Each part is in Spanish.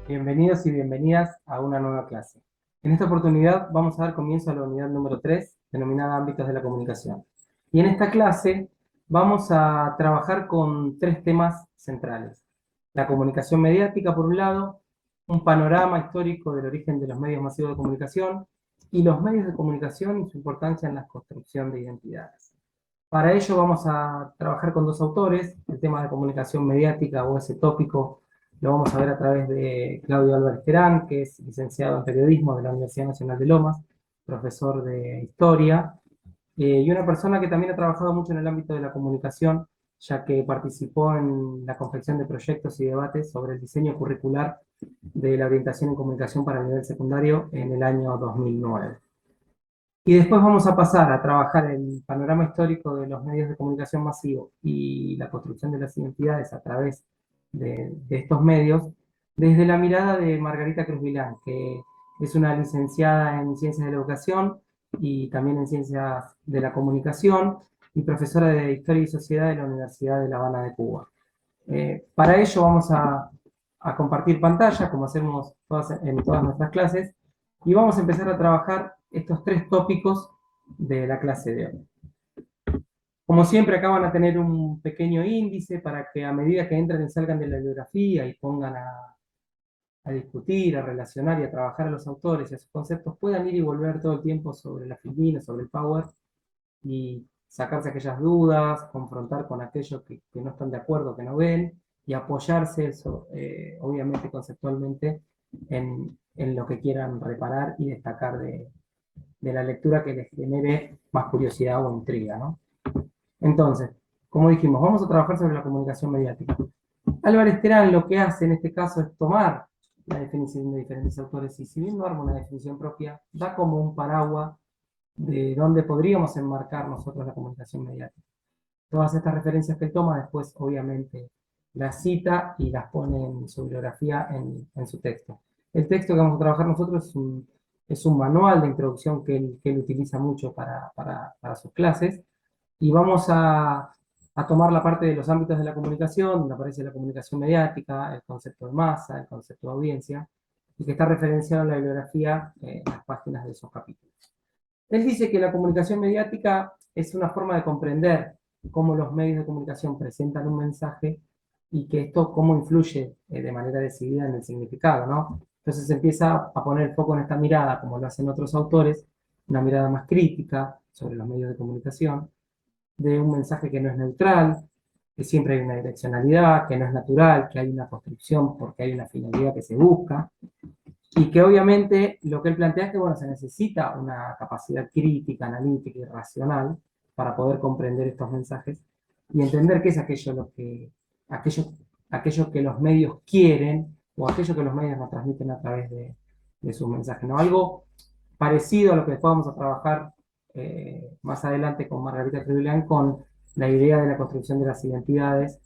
Bienvenidos y bienvenidas a una nueva clase. En esta oportunidad vamos a dar comienzo a la unidad número 3, denominada Ámbitos de la Comunicación. Y en esta clase vamos a trabajar con tres temas centrales. La comunicación mediática, por un lado, un panorama histórico del origen de los medios masivos de comunicación y los medios de comunicación y su importancia en la construcción de identidades. Para ello vamos a trabajar con dos autores. El tema de comunicación mediática o ese tópico lo vamos a ver a través de Claudio Álvarez Terán, que es licenciado en periodismo de la Universidad Nacional de Lomas, profesor de historia, y una persona que también ha trabajado mucho en el ámbito de la comunicación, ya que participó en la confección de proyectos y debates sobre el diseño curricular de la orientación en comunicación para el nivel secundario en el año 2009. Y después vamos a pasar a trabajar el panorama histórico de los medios de comunicación masivos y la construcción de las identidades a través de estos medios, desde la mirada de Margarita Cruz Vilán, que es una licenciada en Ciencias de la Educación y también en Ciencias de la Comunicación y profesora de Historia y Sociedad de la Universidad de La Habana de Cuba. Para ello vamos a compartir pantalla, como hacemos en todas nuestras clases, y vamos a empezar a trabajar estos tres tópicos de la clase de hoy. Como siempre, acá van a tener un pequeño índice para que a medida que entran y salgan de la bibliografía y pongan a discutir, a relacionar y a trabajar a los autores y a sus conceptos, puedan ir y volver todo el tiempo sobre la Filmina, sobre el Power, y sacarse aquellas dudas, confrontar con aquellos que no están de acuerdo, que no ven, y apoyarse eso, obviamente conceptualmente, en lo que quieran reparar y destacar de la lectura que les genere más curiosidad o intriga, ¿no? Entonces, como dijimos, vamos a trabajar sobre la comunicación mediática. Álvarez Terán lo que hace en este caso es tomar la definición de diferentes autores y si bien no arma una definición propia, da como un paraguas de dónde podríamos enmarcar nosotros la comunicación mediática. Todas estas referencias que él toma después, obviamente, las cita y las pone en su bibliografía, en su texto. El texto que vamos a trabajar nosotros es un manual de introducción que él utiliza mucho para sus clases, y vamos a tomar la parte de los ámbitos de la comunicación, donde aparece la comunicación mediática, el concepto de masa, el concepto de audiencia, y que está referenciado en la bibliografía, en las páginas de esos capítulos. Él dice que la comunicación mediática es una forma de comprender cómo los medios de comunicación presentan un mensaje y que esto cómo influye de manera decidida en el significado, ¿no? Entonces empieza a poner el foco en esta mirada, como lo hacen otros autores, una mirada más crítica sobre los medios de comunicación, de un mensaje que no es neutral, que siempre hay una direccionalidad, que no es natural, que hay una construcción porque hay una finalidad que se busca, y que obviamente lo que él plantea es que, bueno, se necesita una capacidad crítica, analítica y racional para poder comprender estos mensajes y entender qué es aquello, aquello que los medios quieren o aquello que los medios nos transmiten a través de sus mensajes, ¿no? Algo parecido a lo que después vamos a trabajar más adelante con Margarita Crevillán, con la idea de la construcción de las identidades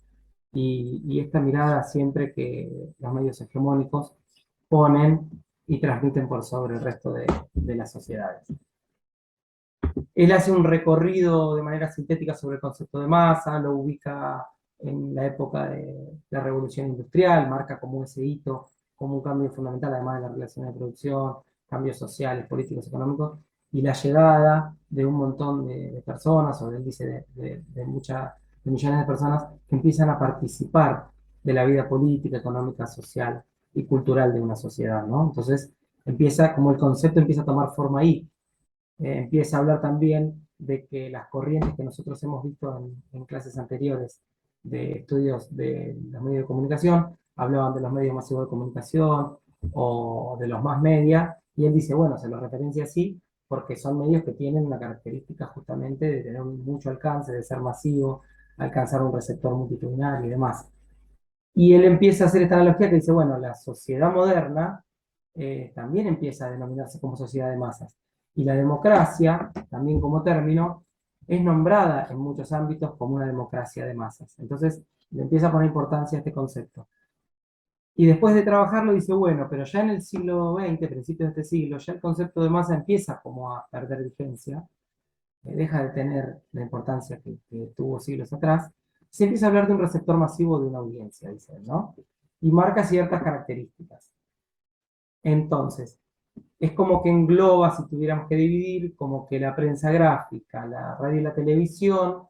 y esta mirada siempre que los medios hegemónicos ponen y transmiten por sobre el resto de las sociedades. Él hace un recorrido de manera sintética sobre el concepto de masa, lo ubica en la época de la Revolución Industrial, marca como ese hito, como un cambio fundamental, además de la relación de producción, cambios sociales, políticos, económicos, y la llegada de un montón de personas, o él dice de millones de personas, que empiezan a participar de la vida política, económica, social y cultural de una sociedad, ¿no? Entonces, como el concepto empieza a tomar forma ahí, empieza a hablar también de que las corrientes que nosotros hemos visto en clases anteriores de estudios de los medios de comunicación, hablaban de los medios masivos de comunicación o de los más media, y él dice, bueno, se los referencia así porque son medios que tienen una característica justamente de tener mucho alcance, de ser masivo, alcanzar un receptor multitudinario y demás. Y él empieza a hacer esta analogía que dice, bueno, la sociedad moderna también empieza a denominarse como sociedad de masas. Y la democracia, también como término, es nombrada en muchos ámbitos como una democracia de masas. Entonces, le empieza a poner importancia a este concepto. Y después de trabajarlo dice, bueno, pero ya en el siglo XX, principios de este siglo, ya el concepto de masa empieza como a perder vigencia, deja de tener la importancia que tuvo siglos atrás, se empieza a hablar de un receptor masivo de una audiencia, dice él, ¿no? Y marca ciertas características. Entonces, es como que engloba, si tuviéramos que dividir, como que la prensa gráfica, la radio y la televisión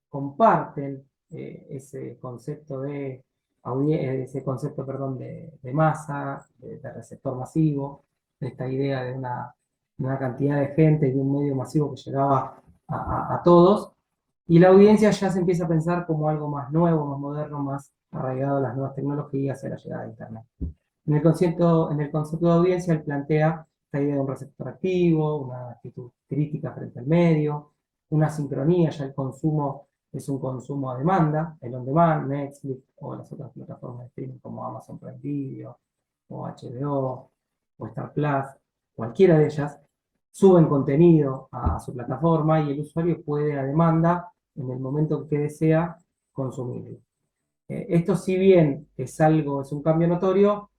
comparten ese concepto ese concepto, perdón, de masa, de receptor masivo, de esta idea de una cantidad de gente y de un medio masivo que llegaba a todos, y la audiencia ya se empieza a pensar como algo más nuevo, más moderno, más arraigado a las nuevas tecnologías y a la llegada de Internet. En el concepto de audiencia, él plantea esta idea de un receptor activo, una actitud crítica frente al medio, una sincronía, ya el consumo es un consumo a demanda, el on demand, Netflix o las otras plataformas de streaming como Amazon Prime Video o HBO o Star Plus, cualquiera de ellas, suben contenido a su plataforma y el usuario puede a demanda, en el momento que desea, consumirlo. Esto, si bien es un cambio notorio,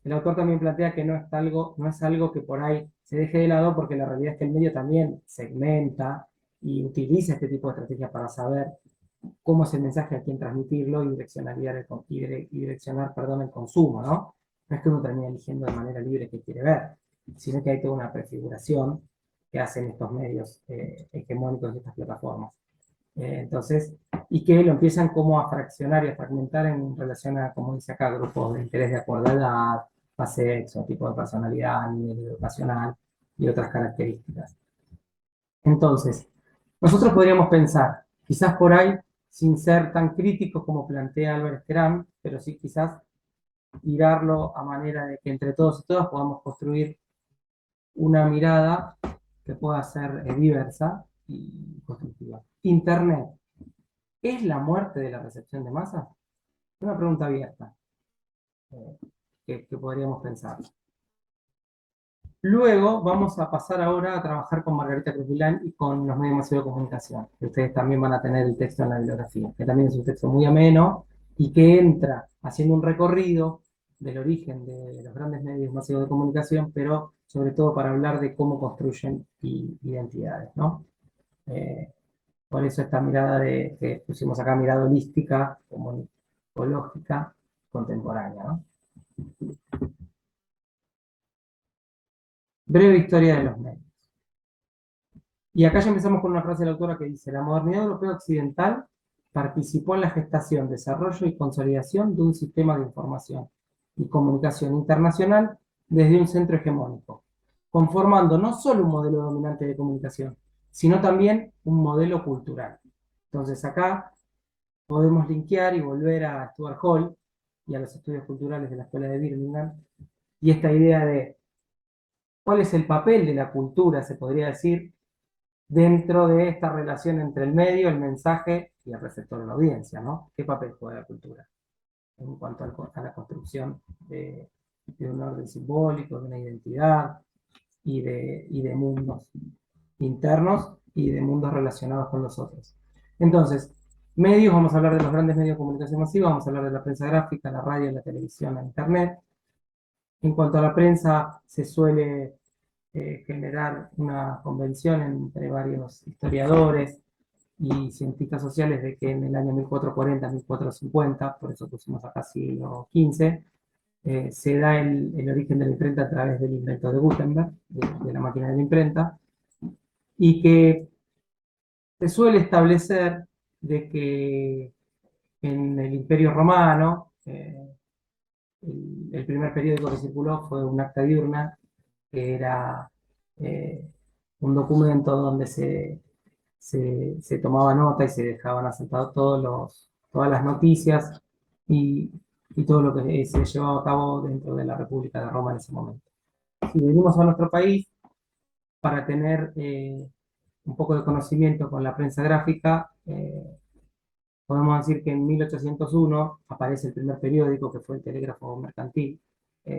el autor también plantea que no es algo que por ahí se deje de lado, porque la realidad es que el medio también segmenta y utiliza este tipo de estrategias para saber cómo es el mensaje, a quién transmitirlo y direccionar, perdón, el consumo, ¿no? No es que uno termine eligiendo de manera libre qué quiere ver, sino que hay toda una prefiguración que hacen estos medios hegemónicos de estas plataformas. Entonces, y que lo empiezan como a fraccionar y a fragmentar en relación a, como dice acá, grupos de interés de acuerdo a edad, a sexo, tipo de personalidad, nivel educacional y otras características. Entonces, nosotros podríamos pensar, quizás por ahí, sin ser tan críticos como plantea Albert Speranz, pero sí quizás tirarlo a manera de que entre todos y todas podamos construir una mirada que pueda ser diversa y constructiva. Internet, ¿es la muerte de la recepción de masas? Es una pregunta abierta eh, que podríamos pensar. Luego vamos a pasar ahora a trabajar con Margarita Cruz Milán y con los medios masivos de comunicación. Ustedes también van a tener el texto en la bibliografía, que también es un texto muy ameno y que entra haciendo un recorrido del origen de los grandes medios masivos de comunicación, pero sobre todo para hablar de cómo construyen identidades, ¿no? Eh, por eso esta mirada que pusimos acá, mirada holística, comunológica, contemporánea, ¿no? Breve historia de los medios. Y acá ya empezamos con una frase de la autora que dice: la modernidad europea occidental participó en la gestación, desarrollo y consolidación de un sistema de información y comunicación internacional desde un centro hegemónico, conformando no solo un modelo dominante de comunicación, sino también un modelo cultural. Entonces acá podemos linkear y volver a Stuart Hall y a los estudios culturales de la Escuela de Birmingham, y esta idea de cuál es el papel de la cultura, se podría decir, dentro de esta relación entre el medio, el mensaje y el receptor de la audiencia, ¿no? ¿Qué papel juega la cultura en cuanto a la construcción de un orden simbólico, de una identidad y de mundos internos y de mundos relacionados con los otros? Entonces, medios, vamos a hablar de los grandes medios de comunicación masiva, vamos a hablar de la prensa gráfica, la radio, la televisión, la internet. En cuanto a la prensa, se suele generar una convención entre varios historiadores y cientistas sociales de que en el año 1440-1450, por eso pusimos acá siglo XV, se da el origen de la imprenta a través del invento de Gutenberg, de la máquina de la imprenta, y que se suele establecer de que en el Imperio Romano, el primer periódico que circuló fue un acta diurna, que era eh, un documento donde se tomaba nota y se dejaban asentados todas las noticias y, y todo lo que se llevaba a cabo dentro de la República de Roma en ese momento. Si venimos a nuestro país, para tener un poco de conocimiento con la prensa gráfica, podemos decir que en 1801 aparece el primer periódico, que fue el Telégrafo Mercantil,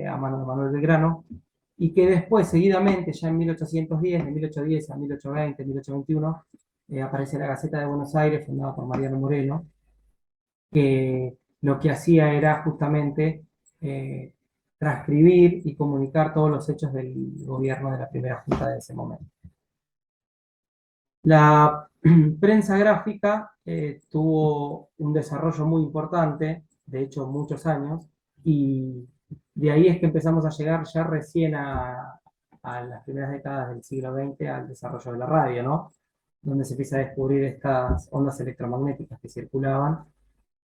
a mano de Manuel Belgrano, y que después, seguidamente, ya en 1810, de 1810 a 1820, 1821, aparece la Gaceta de Buenos Aires, fundada por Mariano Moreno, que lo que hacía era justamente eh, transcribir y comunicar todos los hechos del gobierno de la primera junta de ese momento. La prensa gráfica tuvo un desarrollo muy importante, de hecho muchos años, y De ahí es que empezamos a llegar ya recién a las primeras décadas del siglo XX al desarrollo de la radio, ¿no? Donde se empieza a descubrir estas ondas electromagnéticas que circulaban.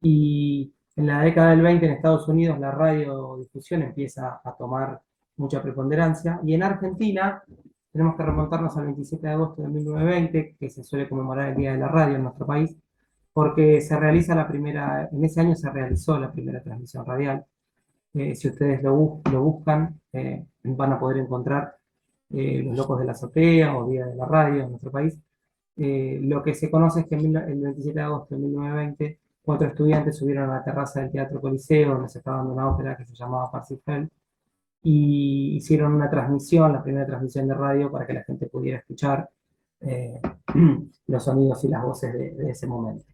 Y en la década del 20 en Estados Unidos la radiodifusión empieza a tomar mucha preponderancia. Y en Argentina tenemos que remontarnos al 27 de agosto de 1920, que se suele conmemorar el Día de la Radio en nuestro país, porque se realiza la primera, en ese año se realizó la primera transmisión radial. Si ustedes lo buscan, van a poder encontrar Los Locos de la Azotea o Día de la Radio en nuestro país. Lo que se conoce es que el 27 de agosto de 1920, 4 estudiantes subieron a la terraza del Teatro Coliseo, donde se estaba dando una ópera que se llamaba Parsifal, y hicieron una transmisión, la primera transmisión de radio, para que la gente pudiera escuchar eh, los sonidos y las voces de ese momento.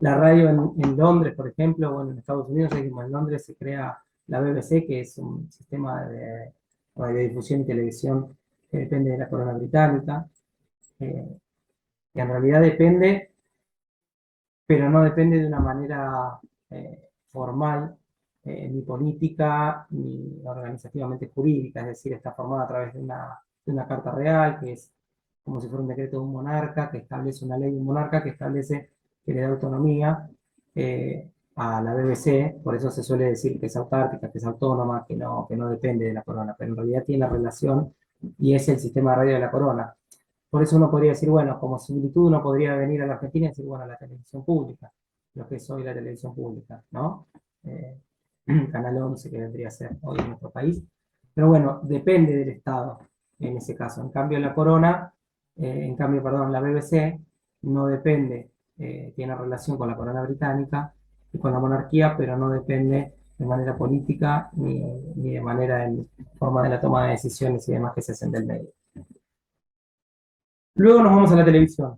La radio en Londres, por ejemplo, bueno, en Estados Unidos, en Londres se crea la BBC, que es un sistema de radiodifusión y televisión que depende de la corona británica, que en realidad depende, pero no depende de una manera formal, ni política, ni organizativamente jurídica, es decir, está formada a través de una carta real, que es como si fuera un decreto de un monarca, que establece una ley de un monarca, que establece que le da autonomía a la BBC, por eso se suele decir que es autárquica, que es autónoma, que no depende de la corona, pero en realidad tiene la relación y es el sistema de radio de la corona. Por eso uno podría decir, bueno, como similitud uno podría venir a la Argentina y decir, bueno, la televisión pública, lo que es hoy la televisión pública, ¿no? Eh, Canal 11 que vendría a ser hoy en nuestro país. Pero bueno, depende del Estado en ese caso. En cambio, la corona, perdón, la BBC no depende, tiene relación con la corona británica y con la monarquía, pero no depende de manera política ni de manera en forma de la toma de decisiones y demás que se hacen del medio. Luego nos vamos a la televisión.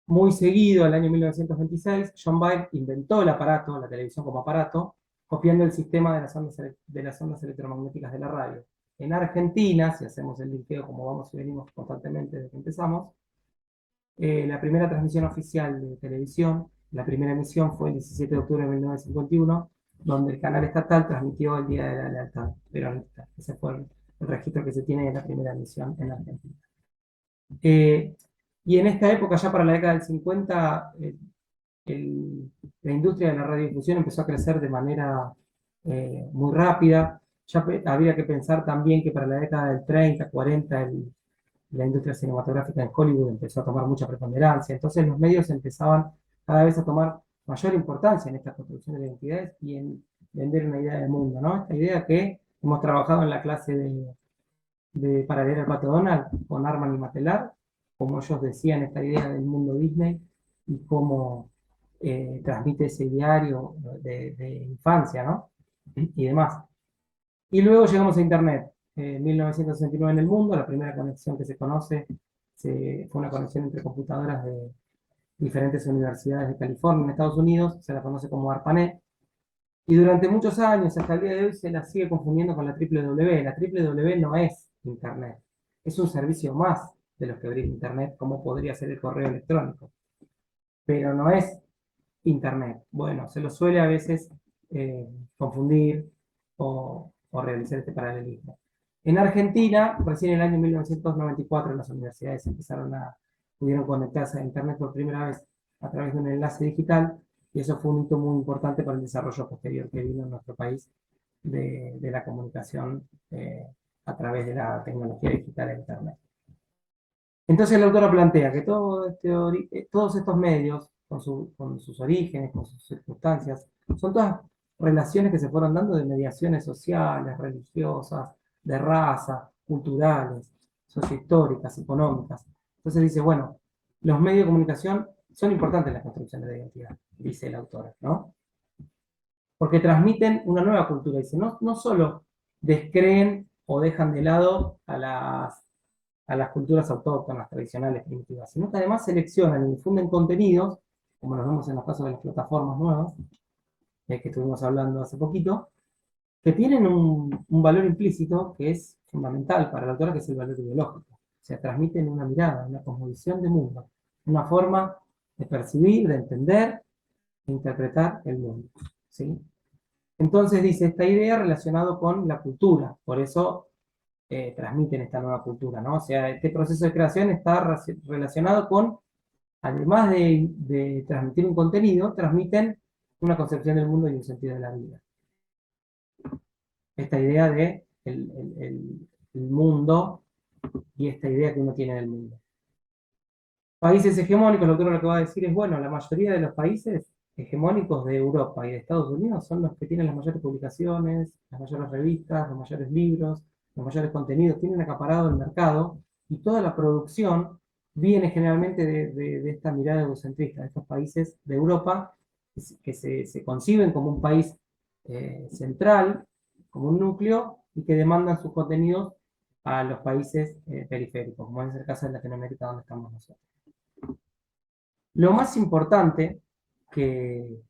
Muy seguido, el año 1926, John Baird inventó el aparato, la televisión como aparato, copiando el sistema de las ondas electromagnéticas de la radio. En Argentina, si hacemos el linkeo como vamos y venimos constantemente desde que empezamos, la primera transmisión oficial de televisión, la primera emisión fue el 17 de octubre de 1951, donde el canal estatal transmitió el Día de la Lealtad peronista. Ese fue el registro que se tiene de la primera emisión en Argentina. Y en esta época, ya para la década del 50, la industria de la radiodifusión empezó a crecer de manera muy rápida. Ya había que pensar también que para la década del 30, 40, la industria cinematográfica en Hollywood empezó a tomar mucha preponderancia. Entonces los medios empezaban cada vez a tomar mayor importancia en esta construcción de identidades y en vender una idea del mundo, ¿no? Esta idea que hemos trabajado en la clase para leer al Pato Donald con Arman y Matelar, como ellos decían, esta idea del mundo Disney y cómo transmite ese diario de infancia, ¿no? Y demás. Y luego llegamos a Internet. En 1969 en el mundo, la primera conexión que se conoce fue una conexión entre computadoras de diferentes universidades de California en Estados Unidos, se la conoce como ARPANET, y durante muchos años, hasta el día de hoy, se la sigue confundiendo con la www. La www no es Internet, es un servicio más de los que brinda Internet, como podría ser el correo electrónico, pero no es Internet. Bueno, se lo suele a veces confundir o realizar este paralelismo. En Argentina, recién en el año 1994, las universidades pudieron conectarse a Internet por primera vez a través de un enlace digital, y eso fue un hito muy importante para el desarrollo posterior que vino en nuestro país de la comunicación a través de la tecnología digital e Internet. Entonces la autora plantea que todos estos medios, con sus orígenes, con sus circunstancias, son todas relaciones que se fueron dando de mediaciones sociales, religiosas, de raza, culturales, sociohistóricas, económicas. Entonces dice, bueno, los medios de comunicación son importantes en la construcción de la identidad, dice la autora, ¿no? Porque transmiten una nueva cultura. Dice, no solo descreen o dejan de lado a las culturas autóctonas, tradicionales, primitivas, sino que además seleccionan y difunden contenidos, como lo vemos en los casos de las plataformas nuevas, que estuvimos hablando hace poquito, que tienen un valor implícito que es fundamental para la autora, que es el valor ideológico. O sea, transmiten una mirada, una cosmovisión de mundo, una forma de percibir, de entender, de interpretar el mundo. ¿Sí? Entonces dice, esta idea relacionado con la cultura, por eso transmiten esta nueva cultura, ¿no? O sea, este proceso de creación está relacionado con, además de transmitir un contenido, transmiten una concepción del mundo y un sentido de la vida. Esta idea de el mundo y esta idea que uno tiene del mundo. Países hegemónicos, lo que va a decir es, bueno, la mayoría de los países hegemónicos de Europa y de Estados Unidos son los que tienen las mayores publicaciones, las mayores revistas, los mayores libros, los mayores contenidos, tienen acaparado el mercado y toda la producción viene generalmente de esta mirada egocentrista, de estos países de Europa que se conciben como un país central, como un núcleo y que demandan sus contenidos a los países periféricos, como es el caso de Latinoamérica donde estamos nosotros. Lo más importante que,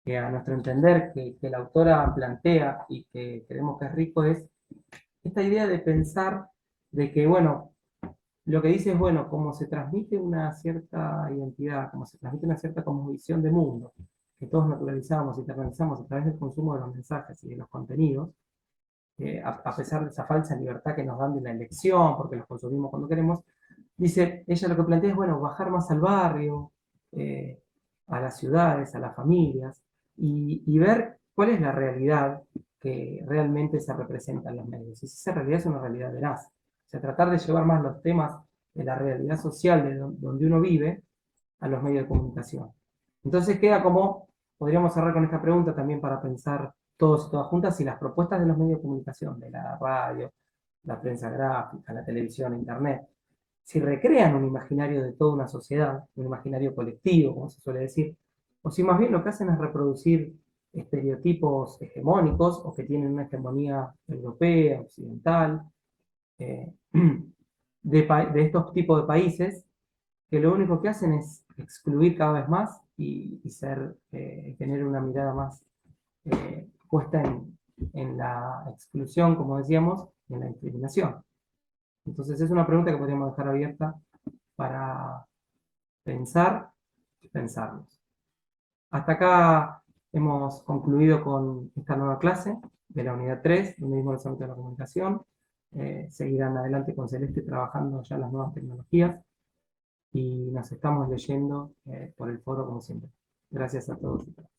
que a nuestro entender que la autora plantea y que creemos que es rico es esta idea de pensar de que, bueno, lo que dice es, bueno, como se transmite una cierta identidad, como se transmite una cierta visión de mundo, que todos naturalizamos y internalizamos a través del consumo de los mensajes y de los contenidos, a pesar de esa falsa libertad que nos dan de la elección, porque los consumimos cuando queremos, dice, ella lo que plantea es, bueno, bajar más al barrio, eh, a las ciudades, a las familias, y ver cuál es la realidad que realmente se representa en los medios. Y si esa realidad es una realidad veraz. O sea, tratar de llevar más los temas de la realidad social de donde uno vive a los medios de comunicación. Entonces queda como, podríamos cerrar con esta pregunta también para pensar todos y todas juntas, si las propuestas de los medios de comunicación, de la radio, la prensa gráfica, la televisión, internet, si recrean un imaginario de toda una sociedad, un imaginario colectivo, como se suele decir, o si más bien lo que hacen es reproducir estereotipos hegemónicos o que tienen una hegemonía europea, occidental, eh, de estos tipos de países que lo único que hacen es excluir cada vez más y tener una mirada más puesta en la exclusión, como decíamos, y en la discriminación. Entonces es una pregunta que podríamos dejar abierta para pensar y pensarnos. Hasta acá hemos concluido con esta nueva clase de la unidad 3, donde vimos los ámbitos de la comunicación. Seguirán adelante con Celeste trabajando ya las nuevas tecnologías y nos estamos leyendo por el foro como siempre. Gracias a todos y todas.